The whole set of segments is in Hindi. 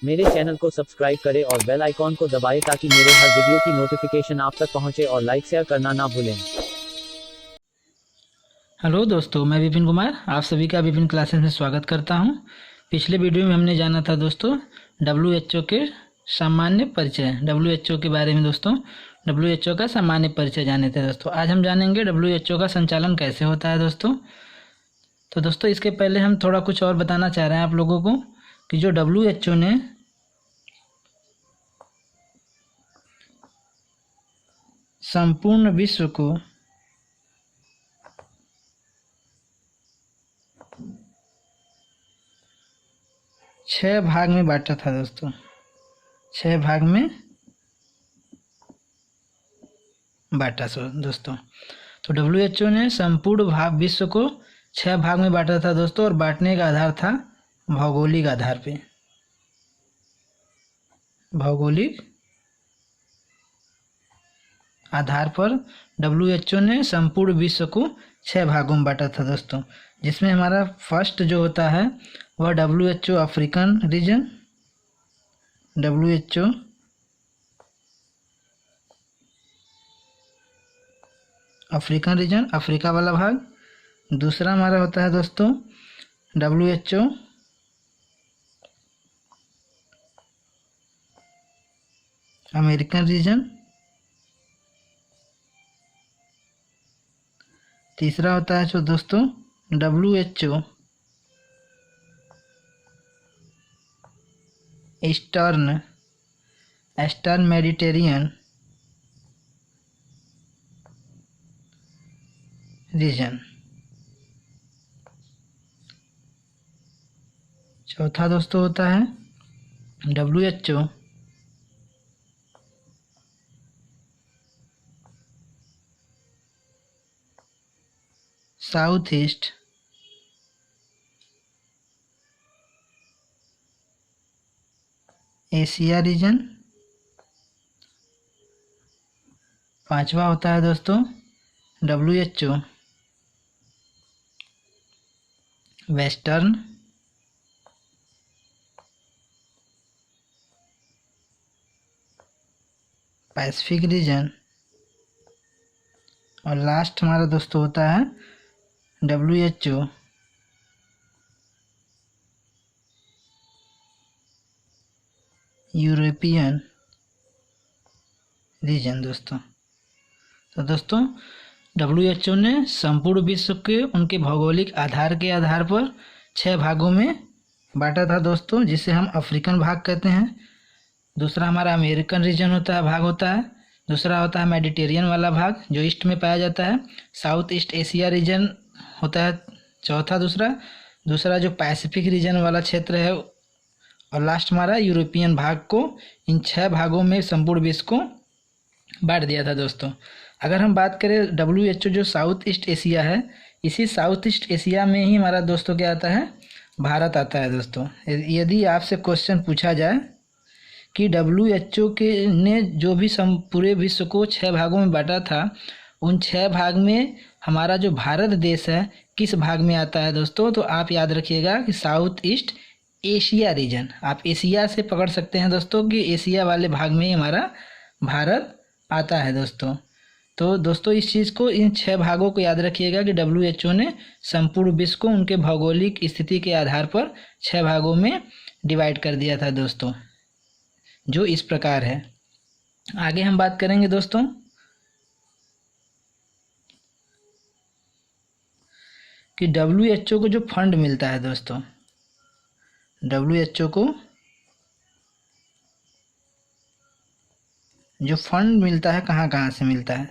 मेरे चैनल को सब्सक्राइब करें और बेल आइकॉन को दबाएं ताकि मेरे हर वीडियो की नोटिफिकेशन आप तक पहुंचे और लाइक शेयर करना ना भूलें। हेलो दोस्तों, मैं विपिन कुमार आप सभी का विपिन क्लासेस में स्वागत करता हूं। पिछले वीडियो में हमने जाना था दोस्तों WHO के सामान्य परिचय, WHO के बारे में दोस्तों WHO का सामान्य परिचय जाने थे दोस्तों। आज हम जानेंगे WHO का संचालन कैसे होता है दोस्तों। तो दोस्तों इसके पहले हम थोड़ा कुछ और बताना चाह रहे हैं आप लोगों को कि जो WHO ने संपूर्ण विश्व को छह भाग में बांटा था दोस्तों, छह भाग में बांटा दोस्तों। तो WHO ने संपूर्ण विश्व को छह भाग में बांटा था दोस्तों, और बांटने का आधार था भौगोलिक आधार पे, भौगोलिक आधार पर WHO ने संपूर्ण विश्व को छह भागों में बांटा था दोस्तों। जिसमें हमारा फर्स्ट जो होता है वह WHO African region, WHO African region, Africa वाला भाग। दूसरा हमारा होता है दोस्तों WHO अमेरिकन रीजन। तीसरा होता है जो दोस्तों WHO ईस्टर्न मेडिटेरियन रीजन। चौथा दोस्तों होता है WHO south east Asia region. पांचवा होता है दोस्तों WHO वेस्टर्न पैसिफिक रीजन। और लास्ट हमारा दोस्तों होता है WHO यूरोपियन रीजन दोस्तों। तो दोस्तों WHO ने संपूर्ण विश्व के उनके भौगोलिक आधार के आधार पर छह भागों में बांटा था दोस्तों, जिसे हम अफ्रीकन भाग कहते हैं। दूसरा हमारा अमेरिकन रीजन होता है, भाग होता है। दूसरा होता है मेडिटेरियन वाला भाग जो ईस्ट में पाया जाता है। साउथ ईस्ट एशिया रीजन होता है चौथा। दूसरा जो पैसिफिक रीजन वाला क्षेत्र है। और लास्ट हमारा यूरोपियन भाग को, इन छह भागों में संपूर्ण विश्व को बांट दिया था दोस्तों। अगर हम बात करें WHO जो साउथ ईस्ट एशिया है, इसी साउथ ईस्ट एशिया में ही हमारा दोस्तों क्या आता है, भारत आता है दोस्तों। यदि आपसे क्वेश्चन पूछा जाए कि WHO के ने जो भी पूरे विश्व को छह भागों में बांटा था, उन छह भाग में हमारा जो भारत देश है किस भाग में आता है दोस्तों, तो आप याद रखिएगा कि साउथ ईस्ट एशिया रीजन। आप एशिया से पकड़ सकते हैं दोस्तों कि एशिया वाले भाग में ही हमारा भारत आता है दोस्तों। तो दोस्तों इस चीज़ को, इन छह भागों को याद रखिएगा कि WHO ने संपूर्ण विश्व को उनके भौगोलिक स्थिति के आधार पर छह भागों में डिवाइड कर दिया था दोस्तों, जो इस प्रकार है। आगे हम बात करेंगे दोस्तों कि WHO को जो फंड मिलता है दोस्तों, WHO को जो फंड मिलता है कहाँ कहाँ से मिलता है,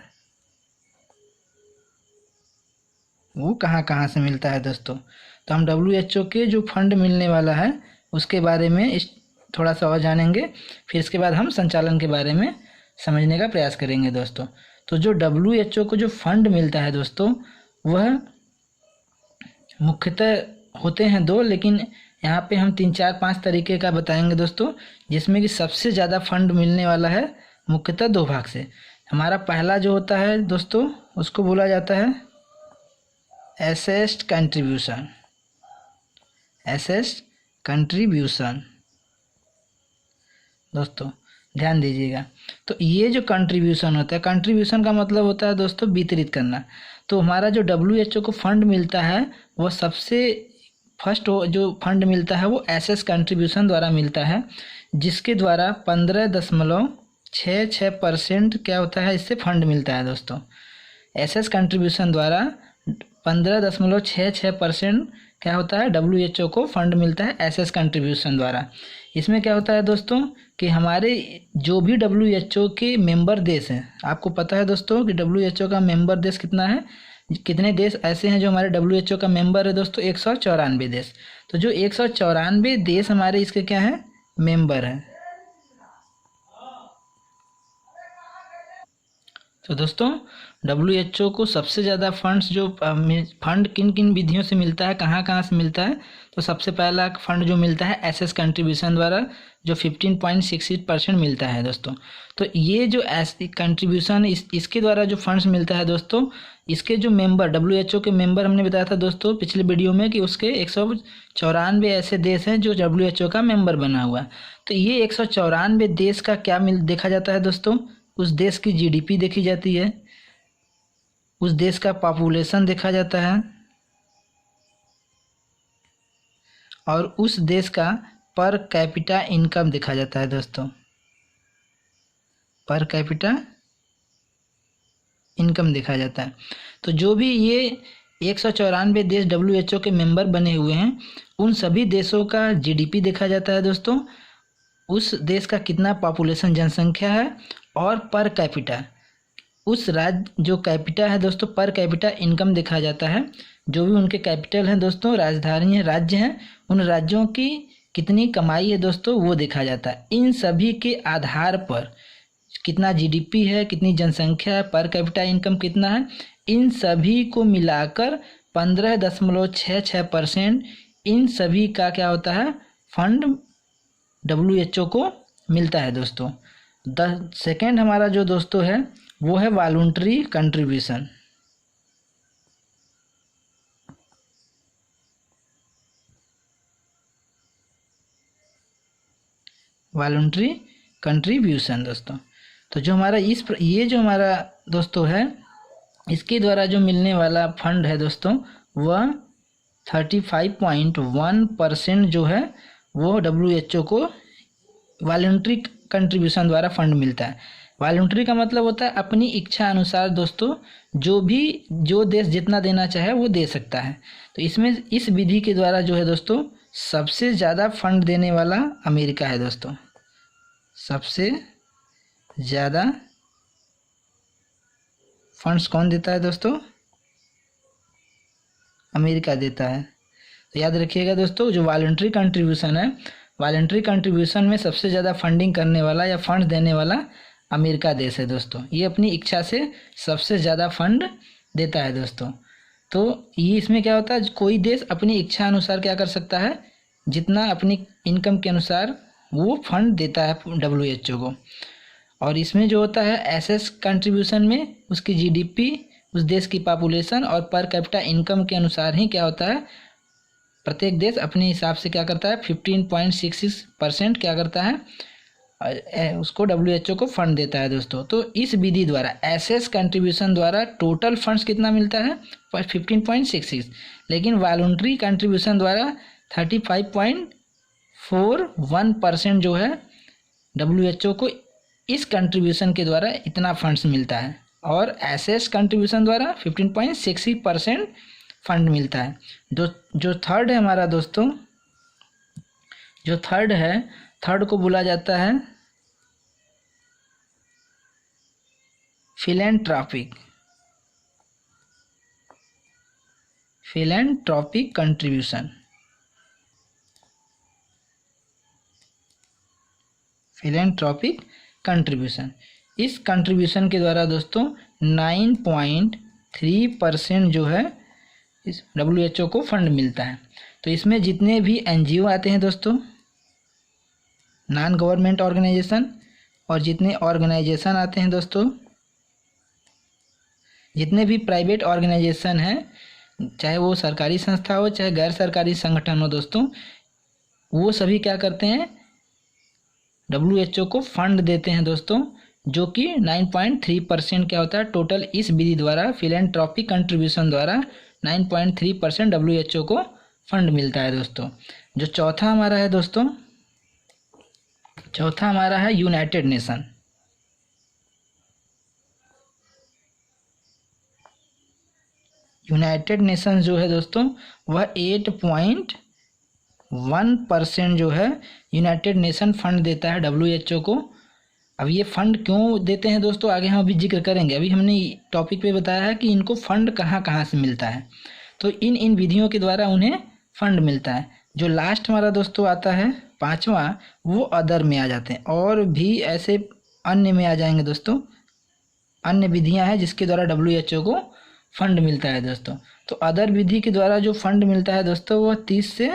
वो कहाँ कहाँ से मिलता है दोस्तों। तो हम WHO के जो फंड मिलने वाला है उसके बारे में थोड़ा सा और जानेंगे, फिर इसके बाद हम संचालन के बारे में समझने का प्रयास करेंगे दोस्तों। तो जो WHO को जो फंड मिलता है दोस्तों, वह मुख्यतः होते हैं दो, लेकिन यहाँ पे हम 3 4 5 तरीके का बताएंगे दोस्तों, जिसमें कि सबसे ज़्यादा फंड मिलने वाला है मुख्यतः दो भाग से। हमारा पहला जो होता है दोस्तों उसको बोला जाता है एसेस्ट कंट्रीब्यूशन, एसेस्ट कंट्रीब्यूशन। दोस्तों ध्यान दीजिएगा। तो ये जो कंट्रीब्यूशन होता है, कंट्रीब्यूशन का मतलब होता है दोस्तों वितरित करना। तो हमारा जो WHO को फंड मिलता है वो सबसे फर्स्ट जो फंड मिलता है वो एसएस कंट्रीब्यूशन द्वारा मिलता है, जिसके द्वारा 15.66% क्या होता है, इससे फंड मिलता है दोस्तों। एसएस कंट्रीब्यूशन द्वारा 15.66% क्या होता है, WHO को फंड मिलता है एसएस कंट्रीब्यूशन द्वारा। इसमें क्या होता है दोस्तों कि हमारे जो भी WHO के मेंबर देश हैं, आपको पता है दोस्तों कि WHO का मेंबर देश कितना है, कितने देश ऐसे हैं जो हमारे WHO का मेंबर है दोस्तों, 194 देश। तो जो 194 देश हमारे इसके क्या है, मेंबर हैं। तो दोस्तों WHO को सबसे ज़्यादा फंड्स जो फंड किन किन विधियों से मिलता है, कहाँ कहाँ से मिलता है, तो सबसे पहला फंड जो मिलता है एसएस कंट्रीब्यूशन द्वारा, जो 15.66% मिलता है दोस्तों। तो ये जो कंट्रीब्यूशन इसके द्वारा जो फंड्स मिलता है दोस्तों, इसके जो मेंबर WHO के मेंबर हमने बताया था दोस्तों पिछले वीडियो में कि उसके 194 ऐसे देश हैं जो WHO का मेंबर बना हुआ। तो ये 194 देश का क्या देखा जाता है दोस्तों, उस देश की GDP देखी जाती है, उस देश का पॉपुलेशन देखा जाता है, और उस देश का पर कैपिटा इनकम देखा जाता है दोस्तों, पर कैपिटा इनकम देखा जाता है। तो जो भी ये 194 देश WHO के मेंबर बने हुए हैं, उन सभी देशों का GDP देखा जाता है दोस्तों, उस देश का कितना पॉपुलेशन जनसंख्या है, और पर कैपिटा उस राज्य जो कैपिटा है दोस्तों, पर कैपिटा इनकम देखा जाता है। जो भी उनके कैपिटल हैं दोस्तों, राजधानी है, राज्य हैं, उन राज्यों की कितनी कमाई है दोस्तों वो देखा जाता है। इन सभी के आधार पर कितना GDP है, कितनी जनसंख्या है, पर कैपिटा इनकम कितना है, इन सभी को मिलाकर 15.66% इन सभी का क्या होता है, फंड WHO को मिलता है दोस्तों। सेकेंड हमारा जो दोस्तों है वो है वॉलंटरी कंट्रीब्यूशन। वॉलंटरी कंट्रीब्यूशन दोस्तों, तो जो हमारा ये जो हमारा दोस्तों है, इसके द्वारा जो मिलने वाला फंड है दोस्तों, वह 35.1% जो है वो WHO को वॉलंटरी कंट्रीब्यूशन द्वारा फंड मिलता है। वॉलंटरी का मतलब होता है अपनी इच्छा अनुसार दोस्तों, जो देश जितना देना चाहे वो दे सकता है। तो इसमें इस विधि के द्वारा जो है दोस्तों सबसे ज़्यादा फंड देने वाला अमेरिका है दोस्तों, सबसे ज़्यादा फंड्स कौन देता है दोस्तों, अमेरिका देता है। तो याद रखिएगा दोस्तों, जो वॉलंटरी कंट्रीब्यूशन है, वॉलंटरी कंट्रीब्यूशन में सबसे ज़्यादा फंडिंग करने वाला या फंड देने वाला अमेरिका देश है दोस्तों। ये अपनी इच्छा से सबसे ज़्यादा फंड देता है दोस्तों। तो ये इसमें क्या होता है, कोई देश अपनी इच्छा अनुसार क्या कर सकता है, जितना अपनी इनकम के अनुसार वो फंड देता है WHO को। और इसमें जो होता है एसएस कंट्रीब्यूशन में उसकी GDP, उस देश की पॉपुलेशन और पर कैपिटा इनकम के अनुसार ही क्या होता है, प्रत्येक देश अपने हिसाब से क्या करता है, 15.66% क्या करता है, उसको WHO को फंड देता है दोस्तों। तो इस विधि द्वारा एसएस कंट्रीब्यूशन द्वारा टोटल फंड्स कितना मिलता है, 15.66, लेकिन वॉलंटरी कंट्रीब्यूशन द्वारा 35.41% जो है WHO को इस कंट्रीब्यूशन के द्वारा इतना फंड्स मिलता है, और एसएस कंट्रीब्यूशन द्वारा 15.66% फंड मिलता है। जो थर्ड है हमारा दोस्तों, जो थर्ड है, थर्ड को बोला जाता है फिलैंथ्रोपिक कंट्रीब्यूशन। फिलैंथ्रोपिक कंट्रीब्यूशन, इस कंट्रीब्यूशन के द्वारा दोस्तों 9.3% जो है इस WHO को फंड मिलता है। तो इसमें जितने भी NGO आते हैं दोस्तों, नॉन गवर्नमेंट ऑर्गेनाइजेशन, और जितने ऑर्गेनाइजेशन आते हैं दोस्तों, जितने भी प्राइवेट ऑर्गेनाइजेशन हैं, चाहे वो सरकारी संस्था हो चाहे गैर सरकारी संगठन हो दोस्तों, वो सभी क्या करते हैं, WHO को फंड देते हैं दोस्तों, जो कि 9.3% क्या होता है टोटल इस विधि द्वारा फिलैंथ्रोपिक कंट्रीब्यूशन द्वारा 9.3% WHO को फंड मिलता है दोस्तों। जो चौथा हमारा है दोस्तों, चौथा हमारा है यूनाइटेड नेशन। यूनाइटेड नेशन जो है दोस्तों वह 8.1% जो है यूनाइटेड नेशन फंड देता है WHO को। अब ये फंड क्यों देते हैं दोस्तों आगे हम अभी जिक्र करेंगे। अभी हमने टॉपिक पे बताया है कि इनको फंड कहाँ कहाँ से मिलता है, तो इन विधियों के द्वारा उन्हें फंड मिलता है। जो लास्ट हमारा दोस्तों आता है पांचवा, वो अदर में आ जाते हैं, और भी ऐसे अन्य में आ जाएंगे दोस्तों। अन्य विधियां हैं जिसके द्वारा WHO को फंड मिलता है दोस्तों। तो अदर विधि के द्वारा जो फंड मिलता है दोस्तों वह 30 से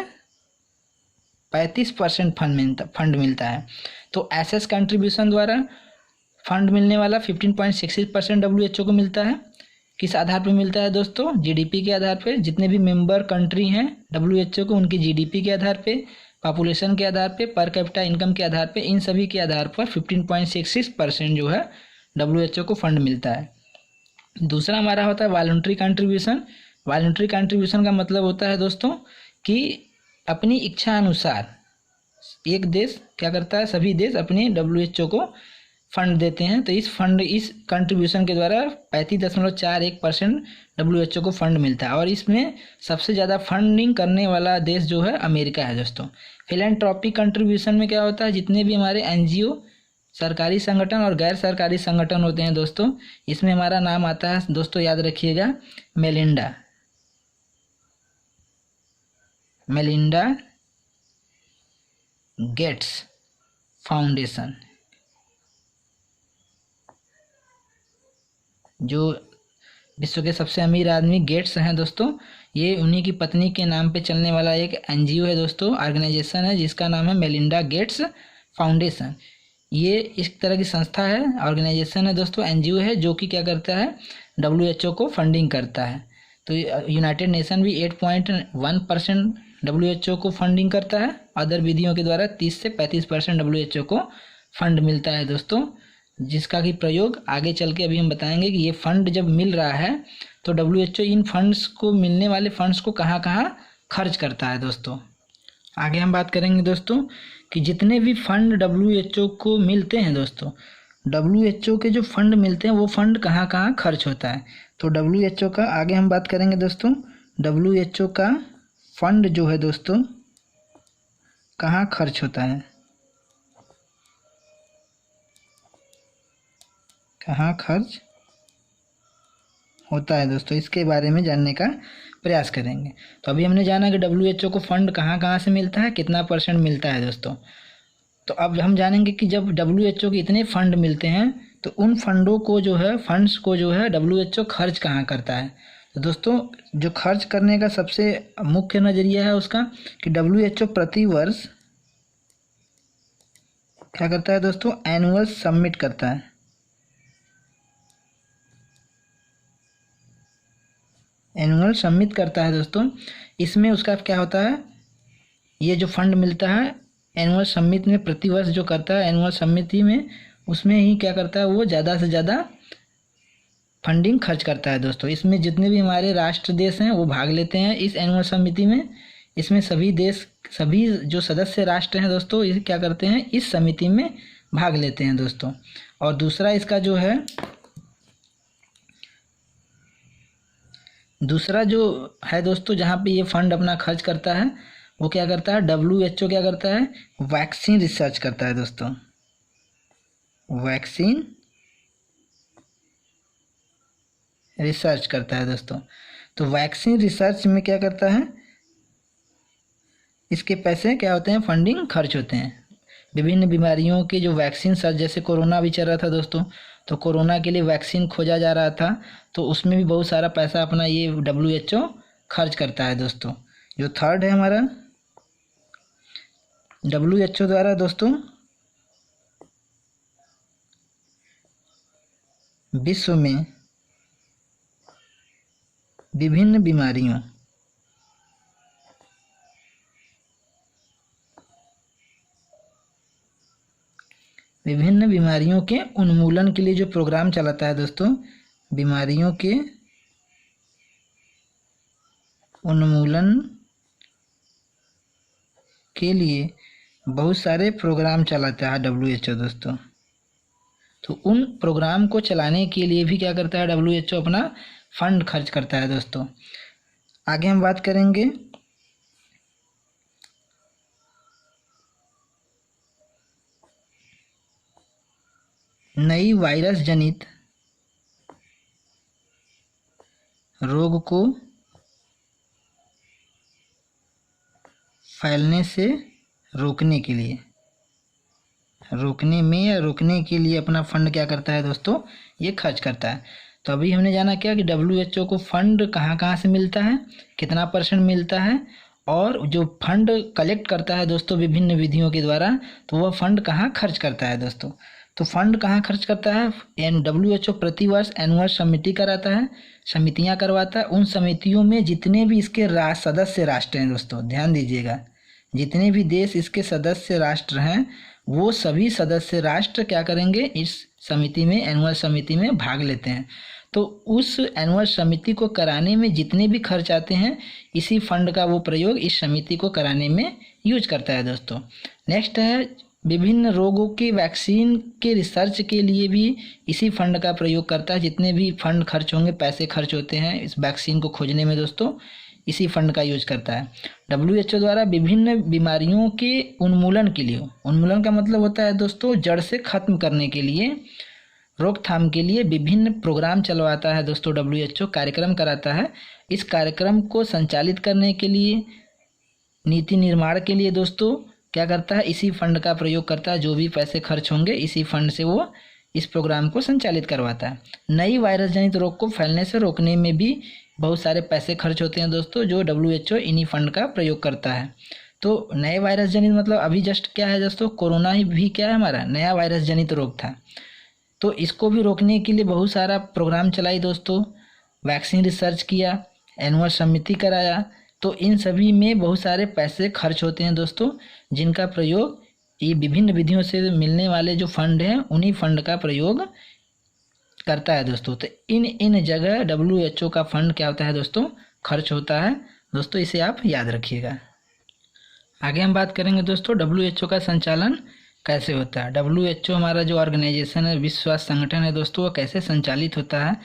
35% फंड मिलता है। तो एसएस कंट्रीब्यूशन द्वारा फंड मिलने वाला 15.66% WHO को मिलता है। किस आधार पर मिलता है दोस्तों? जीडीपी के आधार पर। जितने भी मेंबर कंट्री हैं WHO को, उनकी जीडीपी के आधार पे, पॉपुलेशन के आधार पे, पर कैपिटा इनकम के आधार पे, इन सभी के आधार पर 15.66% जो है WHO को फंड मिलता है। दूसरा हमारा होता है वॉलंटरी कंट्रीब्यूशन। वॉलंटरी कंट्रीब्यूशन का मतलब होता है दोस्तों कि अपनी इच्छा अनुसार एक देश क्या करता है, सभी देश अपने WHO को फंड देते हैं। तो इस कंट्रीब्यूशन के द्वारा 35.41% WHO को फंड मिलता है, और इसमें सबसे ज़्यादा फंडिंग करने वाला देश जो है अमेरिका है दोस्तों। फिलैंथ्रोपिक कंट्रीब्यूशन में क्या होता है, जितने भी हमारे NGO, सरकारी संगठन और गैर सरकारी संगठन होते हैं दोस्तों, इसमें हमारा नाम आता है दोस्तों, याद रखिएगा, मेलिंडा गेट्स फाउंडेशन। जो विश्व के सबसे अमीर आदमी गेट्स हैं दोस्तों, ये उन्हीं की पत्नी के नाम पे चलने वाला एक NGO है दोस्तों, ऑर्गेनाइजेशन है, जिसका नाम है मेलिंडा गेट्स फाउंडेशन। ये इस तरह की संस्था है, ऑर्गेनाइजेशन है दोस्तों, NGO है, जो कि क्या करता है, WHO को फंडिंग करता है। तो यूनाइटेड नेशन भी 8.1% WHO को फंडिंग करता है। अदर विधियों के द्वारा 30 से 35% WHO को फंड मिलता है दोस्तों, जिसका कि प्रयोग आगे चल के अभी हम बताएंगे कि ये फंड जब मिल रहा है तो WHO इन फंड्स को, मिलने वाले फंड्स को कहाँ कहाँ खर्च करता है दोस्तों। आगे हम बात करेंगे दोस्तों कि जितने भी फंड WHO को मिलते हैं दोस्तों, WHO के जो फंड मिलते हैं वो फंड कहाँ कहाँ खर्च होता है। तो WHO का आगे हम बात करेंगे दोस्तों, WHO का फंड जो है दोस्तों कहाँ खर्च होता है, कहाँ खर्च होता है दोस्तों, इसके बारे में जानने का प्रयास करेंगे। तो अभी हमने जाना कि WHO को फंड कहाँ कहाँ से मिलता है, कितना % मिलता है दोस्तों। तो अब हम जानेंगे कि जब WHO के इतने फंड मिलते हैं तो उन फंडों को जो है, फंड्स को जो है WHO खर्च कहाँ करता है। तो दोस्तों जो खर्च करने का सबसे मुख्य नज़रिया है उसका कि WHO प्रति वर्ष क्या करता है दोस्तों, एनुअल सबमिट करता है। एनुअल सबमिट करता है दोस्तों। इसमें उसका क्या होता है, ये जो फंड मिलता है एनुअल सबमिट में प्रति वर्ष जो करता है, एनुअल सबमिट में, उसमें ही क्या करता है, वो ज़्यादा से ज़्यादा फंडिंग खर्च करता है दोस्तों। इसमें जितने भी हमारे राष्ट्र देश हैं वो भाग लेते हैं इस एनुअल समिति में। इसमें सभी देश, सभी जो सदस्य राष्ट्र हैं दोस्तों, ये क्या करते हैं, इस समिति में भाग लेते हैं दोस्तों। और दूसरा इसका जो है, दूसरा जो है दोस्तों जहाँ पे ये फंड अपना खर्च करता है, वो क्या करता है, WHO क्या करता है, वैक्सीन रिसर्च करता है दोस्तों। वैक्सीन रिसर्च करता है दोस्तों। तो वैक्सीन रिसर्च में क्या करता है, इसके पैसे क्या होते हैं, फंडिंग खर्च होते हैं। विभिन्न बीमारियों के जो वैक्सीन सर्च, जैसे कोरोना भी चल रहा था दोस्तों, तो कोरोना के लिए वैक्सीन खोजा जा रहा था, तो उसमें भी बहुत सारा पैसा अपना ये WHO खर्च करता है दोस्तों। जो थर्ड है हमारा, WHO द्वारा दोस्तों विश्व में विभिन्न बीमारियों विभिन्न बीमारियों के उन्मूलन के लिए जो प्रोग्राम चलाता है दोस्तों, बीमारियों के उन्मूलन के लिए बहुत सारे प्रोग्राम चलाता है WHO दोस्तों। तो उन प्रोग्राम को चलाने के लिए भी क्या करता है WHO अपना फंड खर्च करता है दोस्तों। आगे हम बात करेंगे नई वायरस जनित रोग को फैलने से रोकने के लिए, रोकने में या रोकने के लिए अपना फंड क्या करता है दोस्तों, ये खर्च करता है। तो अभी हमने जाना क्या कि WHO को फंड कहाँ कहाँ से मिलता है, कितना % मिलता है, और जो फंड कलेक्ट करता है दोस्तों विभिन्न विधियों के द्वारा, तो वह फंड कहाँ खर्च करता है दोस्तों। तो फंड कहाँ खर्च करता है, WHO प्रतिवर्ष एनुअल समिति कराता है, समितियाँ करवाता है। उन समितियों में जितने भी इसके सदस्य राष्ट्र हैं दोस्तों, ध्यान दीजिएगा, जितने भी देश इसके सदस्य राष्ट्र हैं वो सभी सदस्य राष्ट्र क्या करेंगे, इस समिति में, एनुअल समिति में भाग लेते हैं। तो उस एनुअल समिति को कराने में जितने भी खर्च आते हैं, इसी फंड का वो प्रयोग इस समिति को कराने में यूज करता है दोस्तों। नेक्स्ट है विभिन्न रोगों के वैक्सीन के रिसर्च के लिए भी इसी फंड का प्रयोग करता है। जितने भी फंड खर्च होंगे, पैसे खर्च होते हैं इस वैक्सीन को खोजने में दोस्तों, इसी फंड का यूज करता है। WHO द्वारा विभिन्न बीमारियों के उन्मूलन के लिए, उन्मूलन का मतलब होता है दोस्तों जड़ से खत्म करने के लिए, रोकथाम के लिए विभिन्न प्रोग्राम चलवाता है दोस्तों। WHO कार्यक्रम कराता है। इस कार्यक्रम को संचालित करने के लिए, नीति निर्माण के लिए दोस्तों क्या करता है, इसी फंड का प्रयोग करता है। जो भी पैसे खर्च होंगे इसी फंड से वो इस प्रोग्राम को संचालित करवाता है। नई वायरस जनित रोग को फैलने से रोकने में भी बहुत सारे पैसे खर्च होते हैं दोस्तों, जो WHO इन्हीं फंड का प्रयोग करता है। तो नए वायरस जनित मतलब अभी जस्ट क्या है दोस्तों, कोरोना ही भी क्या है, हमारा नया वायरस जनित रोग था। तो इसको भी रोकने के लिए बहुत सारा प्रोग्राम चलाई दोस्तों, वैक्सीन रिसर्च किया, एनुअल समिति कराया। तो इन सभी में बहुत सारे पैसे खर्च होते हैं दोस्तों, जिनका प्रयोग ये विभिन्न विधियों से मिलने वाले जो फंड हैं उन्हीं फंड का प्रयोग करता है दोस्तों। तो इन जगह WHO का फंड क्या होता है दोस्तों, खर्च होता है दोस्तों, इसे आप याद रखिएगा। आगे हम बात करेंगे दोस्तों WHO का संचालन कैसे होता है। WHO हमारा जो ऑर्गेनाइजेशन है, विश्व स्वास्थ्य संगठन है दोस्तों, वो कैसे संचालित होता है,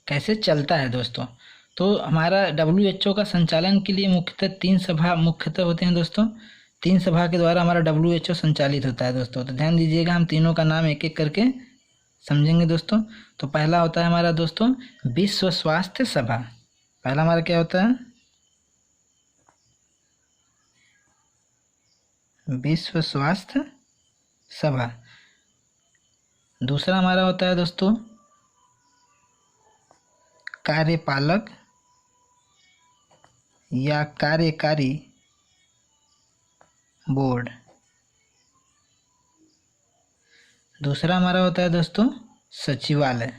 कैसे चलता है दोस्तों। तो हमारा WHO का संचालन के लिए मुख्यतः 3 सभा मुख्यतः होते हैं दोस्तों। 3 सभा के द्वारा हमारा WHO संचालित होता है दोस्तों। तो ध्यान दीजिएगा, हम तीनों का नाम एक एक करके समझेंगे दोस्तों। तो पहला होता है हमारा दोस्तों विश्व स्वास्थ्य सभा। पहला हमारा क्या होता है, विश्व स्वास्थ्य सभा। दूसरा हमारा होता है दोस्तों कार्यपालक या कार्यकारी बोर्ड। दूसरा हमारा होता है दोस्तों सचिवालय,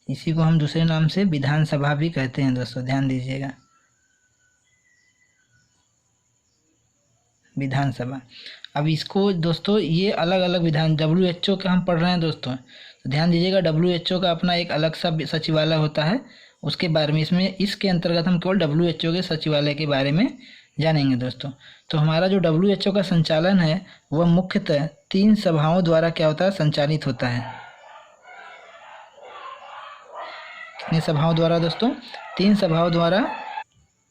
इसी को हम दूसरे नाम से विधानसभा भी कहते हैं दोस्तों, ध्यान दीजिएगा, विधानसभा। अब इसको दोस्तों ये अलग अलग विधान WHO का हम पढ़ रहे हैं दोस्तों, तो ध्यान दीजिएगा WHO का अपना एक अलग सा सचिवालय होता है, उसके बारे में इसमें इसके अंतर्गत हम केवल WHO के सचिवालय के बारे में जानेंगे दोस्तों। तो हमारा जो WHO का संचालन है वह मुख्यतः 3 सभाओं द्वारा क्या होता है, संचालित होता है। कितनी सभाओं द्वारा दोस्तों, 3 सभाओं द्वारा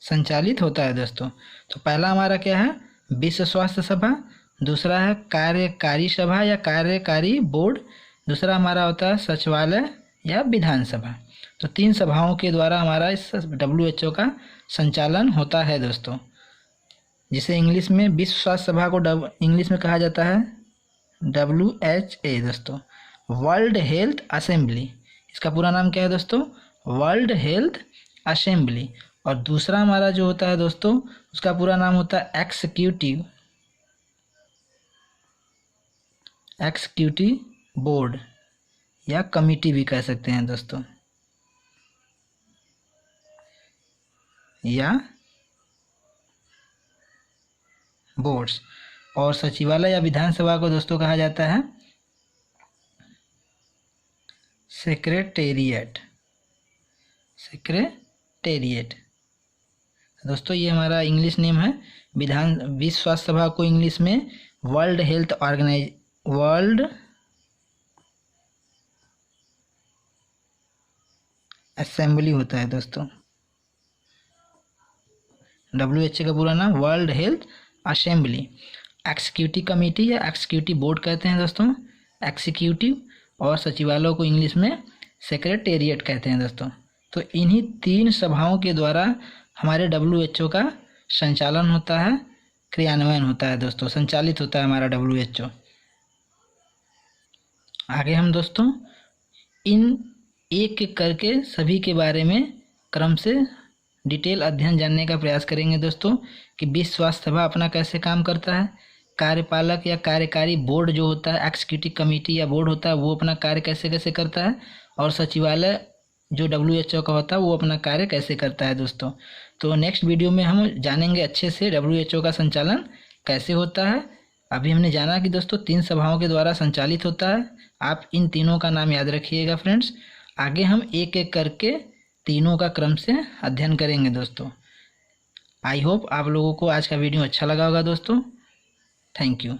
संचालित होता है दोस्तों। तो पहला हमारा क्या है, विश्व स्वास्थ्य सभा। दूसरा है कार्यकारी सभा या कार्यकारी बोर्ड। दूसरा हमारा होता है सचिवालय या विधानसभा। तो 3 सभाओं के द्वारा हमारा इस WHO का संचालन होता है दोस्तों, जिसे इंग्लिश में विश्व स्वास्थ्य सभा को इंग्लिश में कहा जाता है WHA दोस्तों, वर्ल्ड हेल्थ असेंबली। इसका पूरा नाम क्या है दोस्तों, वर्ल्ड हेल्थ असेंबली। और दूसरा हमारा जो होता है दोस्तों, उसका पूरा नाम होता है एक्सिक्यूटिव बोर्ड या कमिटी भी कह सकते हैं दोस्तों, या बोर्ड्स। और सचिवालय या विधानसभा को दोस्तों कहा जाता है सेक्रेटेरिएट। सेक्रेटेरिएट दोस्तों ये हमारा इंग्लिश नेम है। विश्व स्वास्थ्य सभा को इंग्लिश में वर्ल्ड असेंबली होता है दोस्तों। WHO का पूरा नाम world health assembly. Executive committee या एक्सिक्यूटिव बोर्ड कहते हैं दोस्तों, एक्सिक्यूटिव, और सचिवालय को इंग्लिश में सेक्रेटेरिएट कहते हैं दोस्तों। तो इन्हीं 3 सभाओं के द्वारा हमारे WHO का संचालन होता है, क्रियान्वयन होता है दोस्तों, संचालित होता है हमारा WHO। आगे हम दोस्तों इन एक एक करके सभी के बारे में क्रम से डिटेल अध्ययन जानने का प्रयास करेंगे दोस्तों कि विश्व स्वास्थ्य सभा अपना कैसे काम करता है, कार्यपालक या कार्यकारी बोर्ड जो होता है, एक्सिक्यूटिव कमेटी या बोर्ड होता है, वो अपना कार्य कैसे कैसे करता है, और सचिवालय जो WHO का होता है वो अपना कार्य कैसे करता है दोस्तों। तो नेक्स्ट वीडियो में हम जानेंगे अच्छे से WHO का संचालन कैसे होता है। अभी हमने जाना कि दोस्तों 3 सभाओं के द्वारा संचालित होता है। आप इन तीनों का नाम याद रखिएगा फ्रेंड्स। आगे हम एक एक करके तीनों का क्रम से अध्ययन करेंगे दोस्तों। आई होप आप लोगों को आज का वीडियो अच्छा लगा होगा दोस्तों। Thank you.